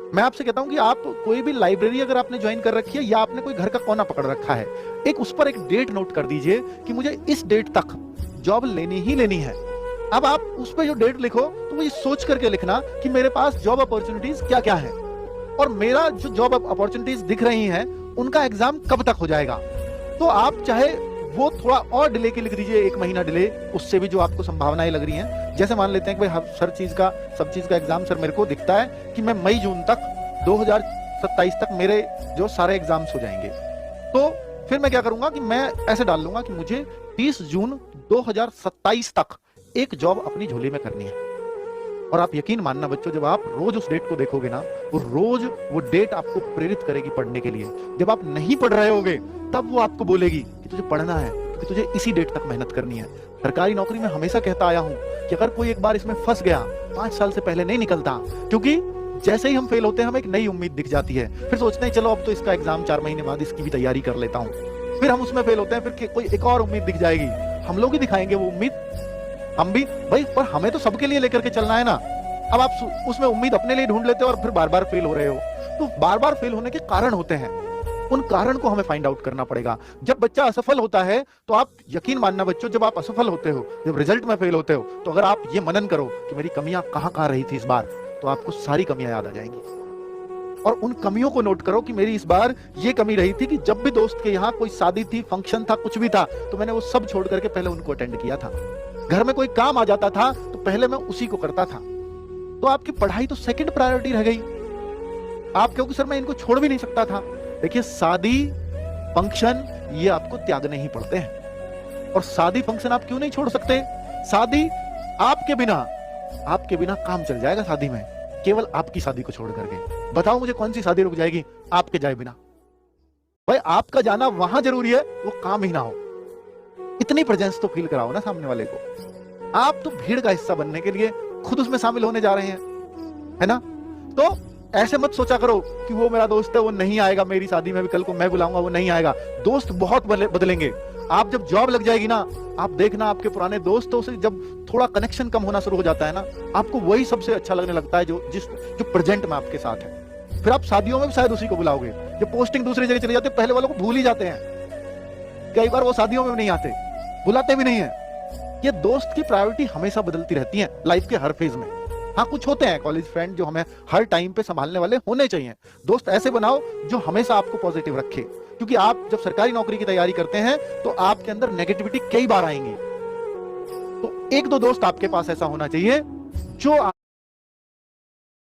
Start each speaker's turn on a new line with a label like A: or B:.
A: मैं आपसे कहता हूं कि आप कोई भी लाइब्रेरी अगर आपने ज्वाइन कर रखी है या आपने कोई घर का कोना पकड़ रखा है, एक उस पर एक डेट नोट कर दीजिए कि मुझे इस डेट तक जॉब लेनी ही लेनी है। अब आप उस पे जो डेट लिखो तो वो ये सोच करके लिखना कि मेरे पास जॉब अपॉर्चुनिटीज क्या क्या है और मेरा जो जॉब अपॉर्चुनिटीज दिख रही हैं उनका एग्जाम कब तक हो जाएगा। तो आप चाहे वो थोड़ा और डिले की लिख दीजिए, 1 महीना डिले, उससे भी जो आपको संभावनाएं लग रही हैं। जैसे मान लेते हैं कि भाई हर चीज का सब चीज का एग्जाम सर मेरे को दिखता है कि मैं मई जून तक 2027 तक मेरे जो सारे एग्जाम्स हो जाएंगे। तो फिर मैं क्या करूंगा कि मैं ऐसे डाल लूंगा कि मुझे 30 जून 2027 तक एक जॉब अपनी झोली में करनी है। और आप यकीन मानना बच्चों, जब आप रोज उस डेट को देखोगे ना, वो रोज वो डेट आपको प्रेरित करेगी पढ़ने के लिए। जब आप नहीं पढ़ रहे होगे तब वो आपको बोलेगी कि तुझे पढ़ना है, कि तुझे इसी डेट तक मेहनत करनी है। सरकारी नौकरी में हमेशा कहता आया हूं कि अगर कोई एक बार इसमें फंस गया 5 साल से पहले नहीं निकलता, क्योंकि जैसे ही हम फेल होते हैं हमें एक नई उम्मीद दिख जाती है। फिर सोचते हैं चलो अब तो इसका एग्जाम 4 महीने बाद इसकी भी तैयारी कर लेता हूं। फिर हम उसमें फेल होते हैं, फिर कोई एक और उम्मीद दिख जाएगी, हम लोग ही दिखाएंगे वो उम्मीद, हम भी भाई, पर हमें तो सबके लिए लेकर के चलना है ना। अब आप उसमें उम्मीद अपने लिए ढूंढ लेते हो और फिर बार बार फेल हो रहे हो। तो बार बार फेल होने के कारण होते हैं, उन कारण को हमें फाइंड आउट करना पड़ेगा। जब बच्चा असफल होता है तो आप यकीन मानना बच्चों, जब आप असफल होते हो, जब रिजल्ट में फेल होते हो, तो अगर आप ये मनन करो कि मेरी कमियां कहां कहां रही थी इस बार, तो आपको सारी कमियां याद आ जाएंगी। और उन कमियों को नोट करो कि मेरी इस बार ये कमी रही थी कि जब भी दोस्त के यहाँ कोई शादी थी, फंक्शन था, कुछ भी था, तो मैंने वो सब छोड़ करके पहले उनको अटेंड किया था। घर में कोई काम आ जाता था तो पहले मैं उसी को करता था। तो आपकी पढ़ाई तो सेकंड प्रायोरिटी रह गई। आप क्योंकि सर मैं इनको छोड़ भी नहीं सकता था। देखिए, शादी फंक्शन ये आपको त्यागने ही पड़ते हैं। और शादी फंक्शन आप क्यों नहीं छोड़ सकते? शादी आपके बिना काम चल जाएगा शादी में, केवल आपकी शादी को छोड़ करके। बताओ मुझे कौन सी शादी रुक जाएगी आपके जाए बिना? भाई आपका जाना वहां जरूरी है, वो काम ही ना हो। इतनी प्रेजेंस तो फील कराओ ना सामने वाले को। आप तो भीड़ का हिस्सा बनने के लिए खुद उसमें शामिल होने जा रहे हैं, है ना? तो ऐसे मत सोचा करो कि वो मेरा दोस्त है, वो नहीं आएगा मेरी शादी में भी, कल को मैं बुलाऊंगा वो नहीं आएगा। दोस्त बहुत बदलेंगे। आप जब जॉब लग जाएगी ना, आप देखना आपके पुराने दोस्तों से जब थोड़ा कनेक्शन कम होना शुरू हो जाता है ना, आपको वही सबसे अच्छा लगने लगता है जो प्रेजेंट में आपके साथ है। फिर आप शादियों में भी शायद उसी को बुलाओगे। जब पोस्टिंग दूसरी जगह चली जाती है, पहले वालों को भूल ही जाते हैं। कई बार वो शादियों में भी नहीं आते, बुलाते भी नहीं है। ये दोस्त की प्रायोरिटी हमेशा बदलती रहती है लाइफ के हर फेज में। हाँ, कुछ होते हैं कॉलेज फ्रेंड जो हमें हर टाइम पे संभालने वाले होने चाहिए। दोस्त ऐसे बनाओ जो हमेशा आपको पॉजिटिव रखे, क्योंकि आप जब सरकारी नौकरी की तैयारी करते हैं तो आपके अंदर नेगेटिविटी कई बार आएंगी। तो 1-2 दोस्त आपके पास ऐसा होना चाहिए जो